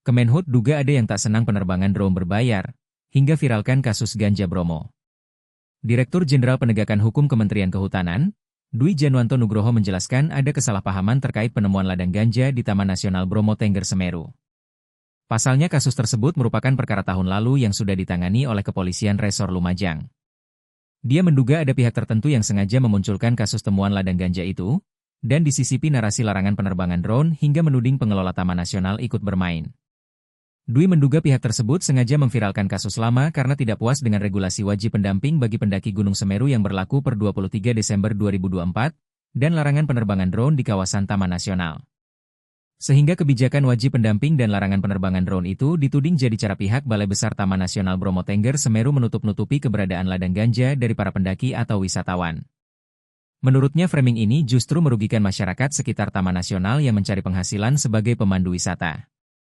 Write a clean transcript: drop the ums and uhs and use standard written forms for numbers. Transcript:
Kemenhub duga ada yang tak senang penerbangan drone berbayar, hingga viralkan kasus ganja Bromo. Direktur Jenderal Penegakan Hukum Kementerian Kehutanan, Dwi Janwanto Nugroho menjelaskan ada kesalahpahaman terkait penemuan ladang ganja di Taman Nasional Bromo Tengger Semeru. Pasalnya kasus tersebut merupakan perkara tahun lalu yang sudah ditangani oleh Kepolisian Resor Lumajang. Dia menduga ada pihak tertentu yang sengaja memunculkan kasus temuan ladang ganja itu, dan disisipi narasi larangan penerbangan drone hingga menuding pengelola Taman Nasional ikut bermain. Dwi menduga pihak tersebut sengaja memviralkan kasus lama karena tidak puas dengan regulasi wajib pendamping bagi pendaki Gunung Semeru yang berlaku per 23 Desember 2024, dan larangan penerbangan drone di kawasan Taman Nasional. Sehingga kebijakan wajib pendamping dan larangan penerbangan drone itu dituding jadi cara pihak Balai Besar Taman Nasional Bromo Tengger Semeru menutup-nutupi keberadaan ladang ganja dari para pendaki atau wisatawan. Menurutnya framing ini justru merugikan masyarakat sekitar Taman Nasional yang mencari penghasilan sebagai pemandu wisata.